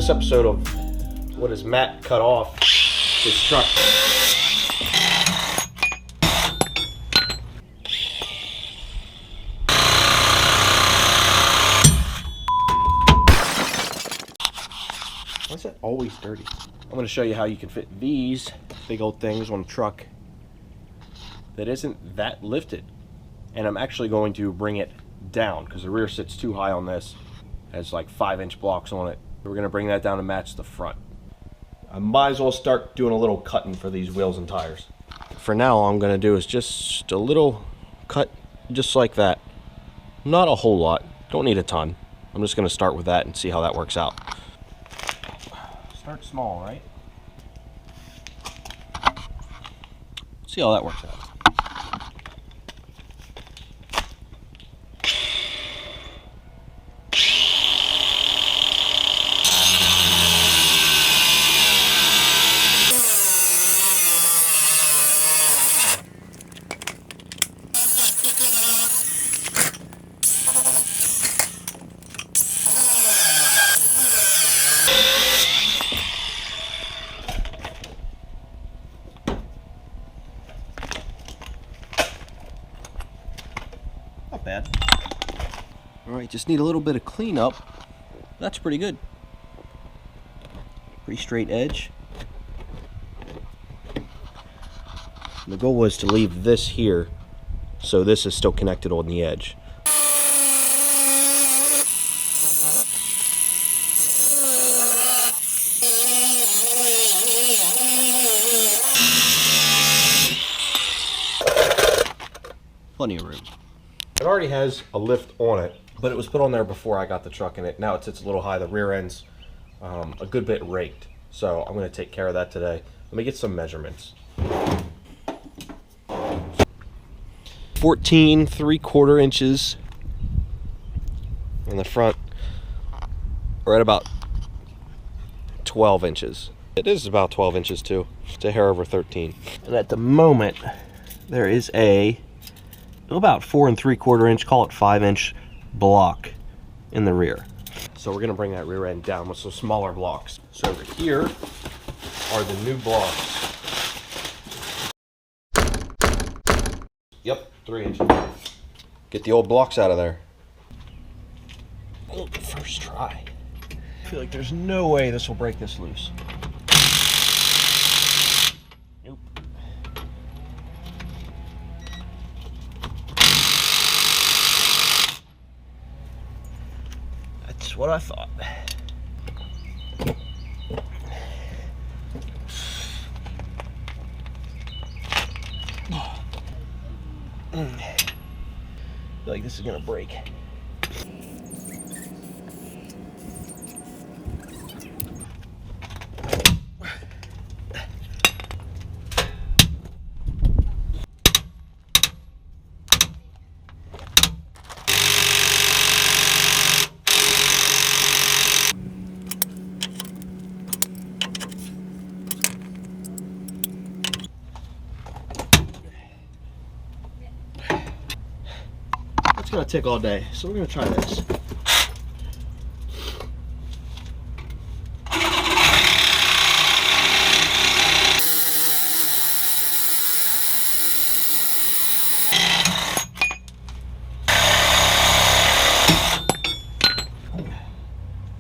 this episode of what is Matt cut off his truck. Why is that always dirty? I'm going to show you how you can fit these big old things on a truck that isn't that lifted. And I'm actually going to bring it down because the rear sits too high on this. It has like 5-inch blocks on it. We're going to bring that down to match the front. I might as well start doing a little cutting for these wheels and tires. For now, all I'm going to do is just a little cut just like that. Not a whole lot. Don't need a ton. I'm just going to start with that and see how that works out. Start small, right? See how that works out. Bad. All right, just need a little bit of cleanup. That's pretty good. Pretty straight edge. And the goal was to leave this here so this is still connected on the edge. Plenty of room. It already has a lift on it, but it was put on there before I got the truck in it. Now it sits a little high. The rear end's a good bit raked. So I'm going to take care of that today. Let me get some measurements. 14 3/4 inches in the front. We're at about 12 inches. It is about 12 inches too. It's a hair over 13. And at the moment, there is about 4 3/4 inch, call it 5-inch block in the rear. So we're gonna bring that rear end down with some smaller blocks. So over here are the new blocks. Yep, 3 inches. Get the old blocks out of there. Oh, first try. I feel like there's no way this will break this loose. Nope. That's what I thought. I feel like this is gonna break. It's gonna take all day, so we're gonna try this.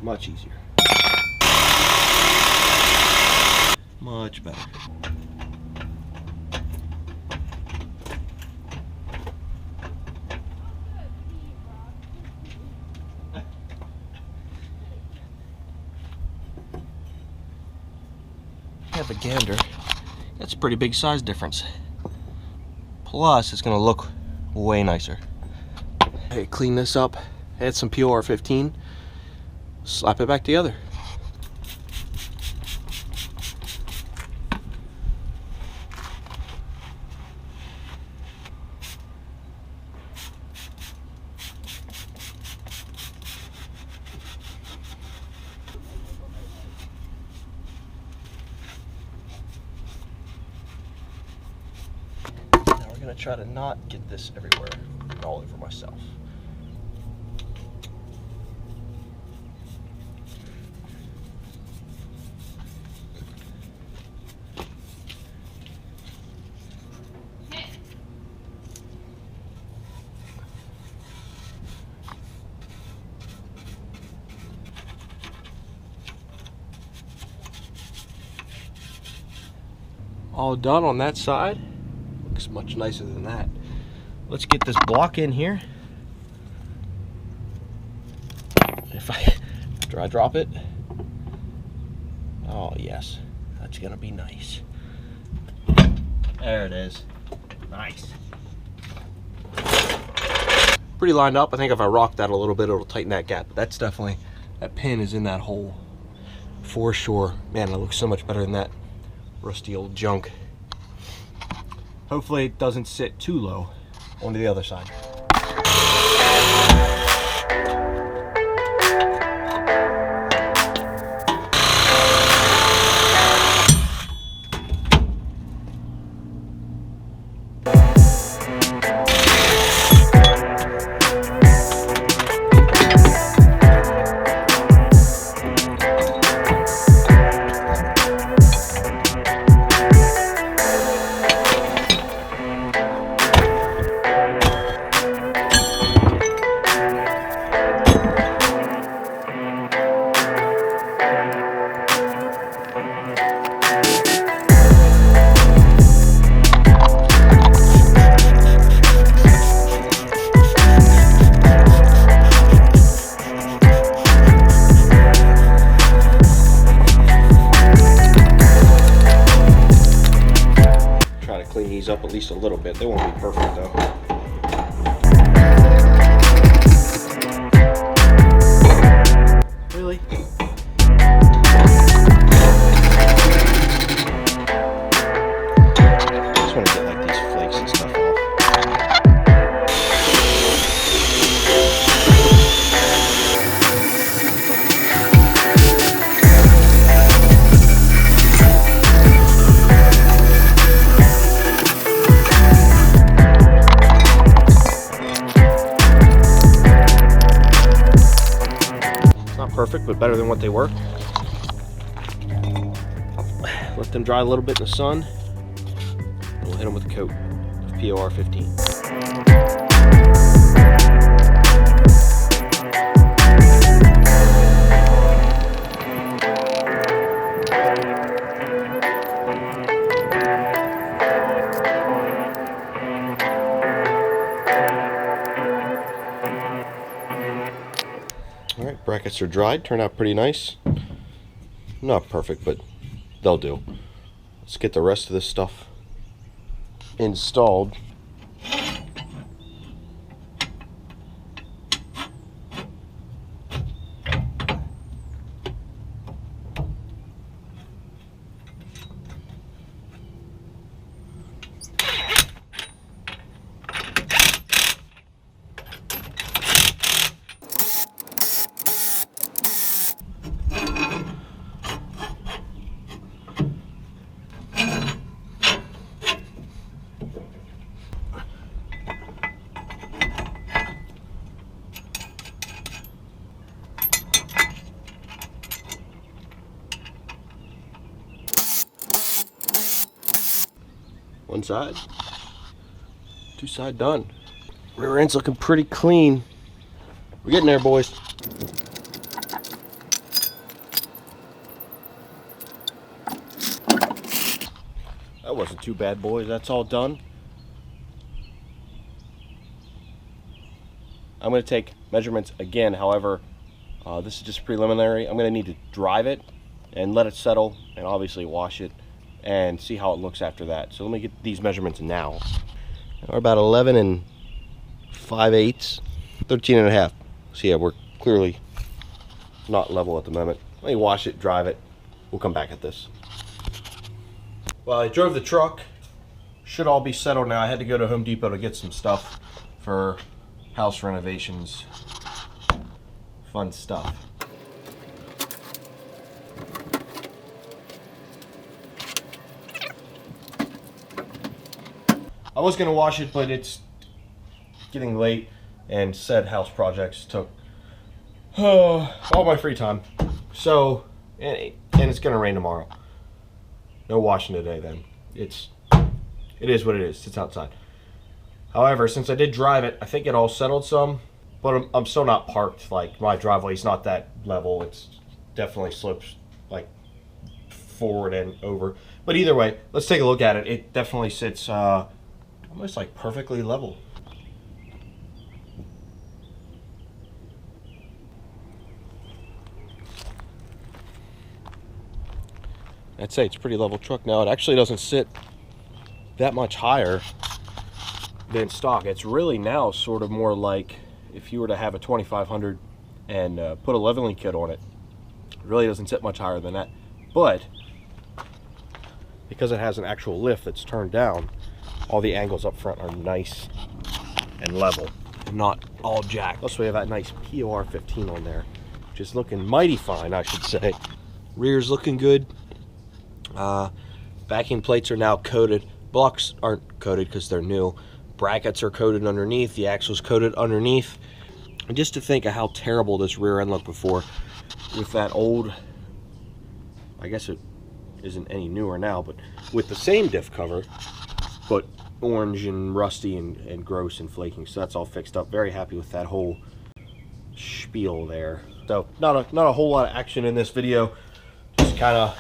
Much easier. Much better. Have a gander. That's a pretty big size difference. Plus, it's gonna look way nicer. Hey, clean this up, add some POR 15, slap it back together. Now we're gonna try to not get this everywhere and all over myself. all done on that side. Looks much nicer than that. Let's get this block in here. If I dry drop it. Oh yes, that's gonna be nice. There it is. Nice. Pretty lined up. I think if I rock that a little bit, it'll tighten that gap. But that's definitely, that pin is in that hole for sure. Man, it looks so much better than that rusty old junk. Hopefully it doesn't sit too low onto the other side. Clean these up at least a little bit. They won't be perfect though. Really? I just want to get like these flakes and stuff off. Perfect, but better than what they were. Let them dry a little bit in the sun. We'll hit them with a coat of POR 15. Alright, brackets are dried, turned out pretty nice. Not perfect, but they'll do. Let's get the rest of this stuff installed. One side, two side done. Rear end's looking pretty clean. We're getting there, boys. That wasn't too bad, boys. That's all done. I'm going to take measurements again. However, this is just preliminary. I'm going to need to drive it and let it settle and obviously wash it and see how it looks after that. So let me get these measurements now. We're about 11 5/8, 13 and a half. So yeah, we're clearly not level at the moment. Let me wash it, drive it. We'll come back at this. Well, I drove the truck. Should all be settled now. I had to go to Home Depot to get some stuff for house renovations. Fun stuff. I was going to wash it, but it's getting late, and said house projects took all my free time. So, and it's going to rain tomorrow. No washing today then. It is what it is. It's outside. However, since I did drive it, I think it all settled some, but I'm still not parked. Like, my driveway's not that level. It's definitely slopes like forward and over. But either way, let's take a look at it. It definitely sits almost like perfectly level. I'd say it's a pretty level truck. Now, it actually doesn't sit that much higher than stock. It's really now sort of more like if you were to have a 2500 and put a leveling kit on it. It really doesn't sit much higher than that. But because it has an actual lift that's turned down, all the angles up front are nice and level and not all jacked. Plus we have that nice POR 15 on there, which is looking mighty fine, I should say. Rear's looking good. Backing plates are now coated. Blocks aren't coated because they're new. Brackets are coated underneath. The axle's coated underneath. And just to think of how terrible this rear end looked before with that old, I guess it isn't any newer now, but with the same diff cover, but orange and rusty and gross and flaking. So that's all fixed up. Very happy with that whole spiel there. So not a whole lot of action in this video. Just kind of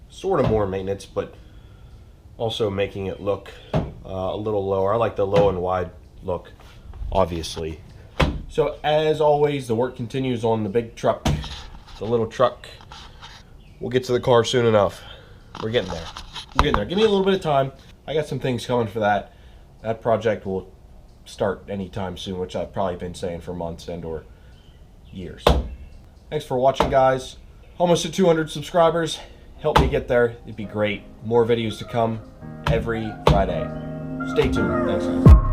sort of more maintenance, but also making it look a little lower. I like the low and wide look, obviously. So as always, the work continues on the big truck, the little truck. We'll get to the car soon enough. We're getting there. We're getting there. Give me a little bit of time. I got some things coming for that. That project will start anytime soon, which I've probably been saying for months and or years. Thanks for watching, guys. Almost at 200 subscribers. Help me get there. It'd be great. More videos to come every Friday. Stay tuned. Thanks, guys.